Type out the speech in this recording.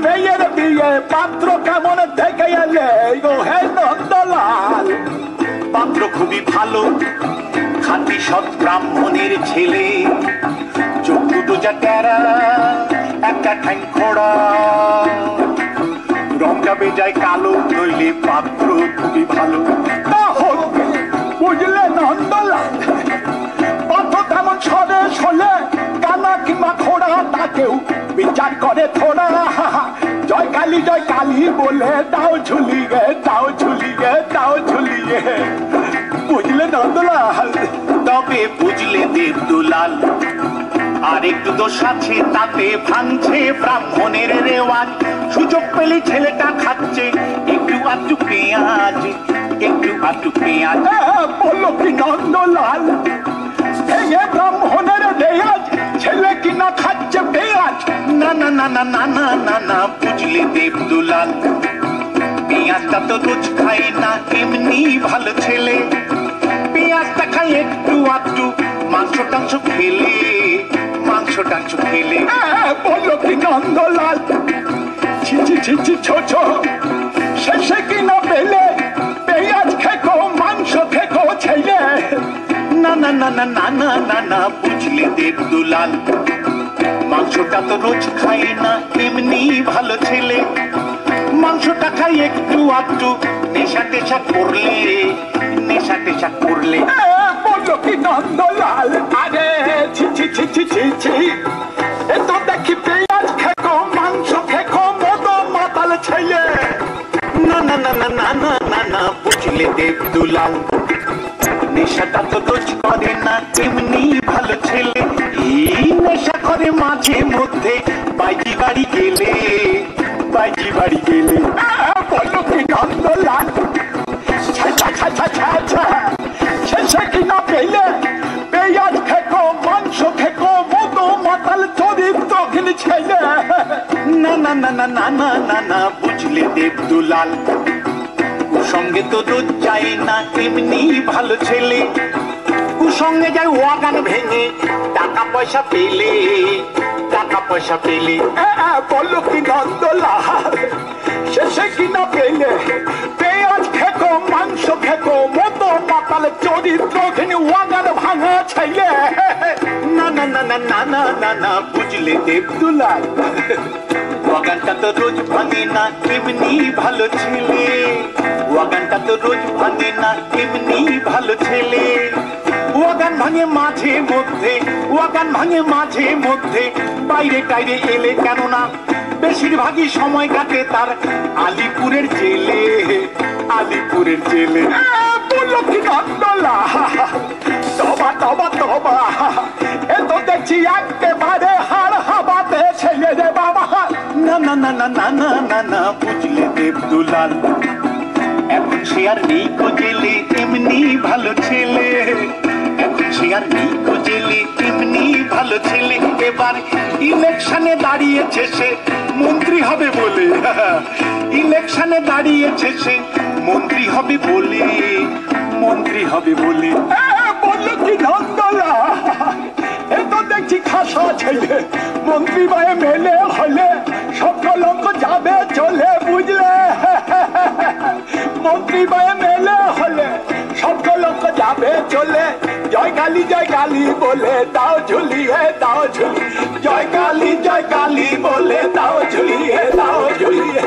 মেয়ের বিয়ে পাত্র কেমন দেখে এলে গো হে নন্দলাল? পাত্র খুবই ভালো, খাঁটি সৎ ব্রাহ্মণের ছেলে, চোখ দুটো যা টেরা, একটা ঠ্যাং খোড়া, রংটা বেজায় কালো, নইলে পাত্র খুবই ভালো। বুঝলে নন্দলাল, পাত্র তেমন সরেস হলে কানা কিংবা খোড়া তাকেও বিচার করে থোড়া। জয় কালী বলে দাও ঝুলিয়ে, দাও ঝুলিয়ে, দাও ঝুলিয়ে। বুঝলে নন্দলাল? তবে বুঝলে দেবদুলাল, আর একটু দোষ আছে তাতে, ভাঙছে ব্রাহ্মণের রেওয়াজ। সুযোগ পেলে ছেলেটা খাচ্ছে একটু আধটু পেঁয়াজ, একটু আধটু পেঁয়াজ। বললো কি নন্দলাল, ব্রাহ্মণের রেওয়াজ, ছেলে কিনা খাচ্ছে পেঁয়াজ? না না না না না না না না, বুঝলে দেবদুলাল, পেঁয়াজটা তো রোজ খায় না, এমনি ভালো ছেলে। পেঁয়াজটা খায় একটু আধটু, মাংস টাংস খেলে, মাংস টাংস খেলে। বললো কি নন্দলাল, ছি ছি ছি ছি ছোট, শেষে কিনা পেলে পেঁয়াজ খেকো, মাংস খেকো ছেলে। না না না না না না না না, বুঝলে দেবদুলাল, মাংসটা তো রোজ খাই না, এমনি ভালো ছেলে। মাংসটা খাই একটু আধটু, নেশা টেশা করলে, নেশা টেশা করলে। বললো কি নন্দলাল, আরে ছি ছি ছি ছি ছি ছি, এ তো দেখি পেঁয়াজ খেকো, মাংস খেকো, মদ মাতাল ছেলে। না না না না না না না না, বুঝলে দেবদুলাল, নেশাটা তো রোজ করে না, এমনি ভালো ছেলে। এই নেশা করে মাঝে মধ্যে বাইজি বাড়ি গেলে, বাইজি বাড়ি গেলে। বললো কি নন্দলাল, শেষে কিনা পেলে পেঁয়াজ খেকো, মাংস খেকো, মদ মাতাল চরিত্রহীন ছেলে। না না না না না না না না, বুঝলে দেবদুলাল, সঙ্গে তো রোজ যায় না, এমনি ভালো ছেলে। কুসঙ্গে যায় ওয়াগান ভেঙে, টাকা পয়সা পেলে, টাকা পয়সা পেলে। বললো কি নন্দলাল, শেষে কিনা পেলে পেঁয়াজ খেকো, মাংস খেকো, মতো মাতাল চরিত্রহীন ওয়াগান ভাঙা ছেলে। না না না না না না না না, বুঝলে দেবদুলাল, ওয়াগানটা তো রোজ ভাঙে না, এমনি ভালো ছেলে। ওয়াগানটা তো রোজ ভাঙে না, এমনি ভালো ছেলে। ওয়াগান ভাঙে মাঝে মধ্যে, ওয়াগান ভাঙে মাঝে মধ্যে, বাইরে টাইরে এলে, কেননা বেশিরভাগই সময় কাটে তার আলিপুরের জেলে, আলিপুরের জেলে। বললো কি নন্দলাল, তবা তবা তবা, এ তো দেখছি একেবারে হাড় হাবাতে ছেলে রে বাবা। না না না না না না না না, বুঝলে দেবদুলাল, এখন সে আর নেই কো জেলে, এমনি ভালো ছেলে। এখন সে আর নেই কো জেলে, এমনি ভালো ছেলে। এবার ইলেকশনে দাঁড়িয়েছে সে, মন্ত্রী হবে বলে, ইলেকশনে দাঁড়িয়েছে সে, মন্ত্রী হবে বলে, মন্ত্রী হবে বলে। বললো কি নন্দলাল, এ তো দেখছি খাসা ছেলে, মন্ত্রী বায়ে মেলে হলে সব কলঙ্ক যাবে চলে, বুঝলে? মন্ত্রী বায়ে মেলে হলে সব কলঙ্ক যাবে চলে। জয় কালী বলে দাও ঝুলিয়ে, দাও ঝুলিয়ে। জয় কালী বলে দাও ঝুলিয়ে, দাও ঝুলিয়ে।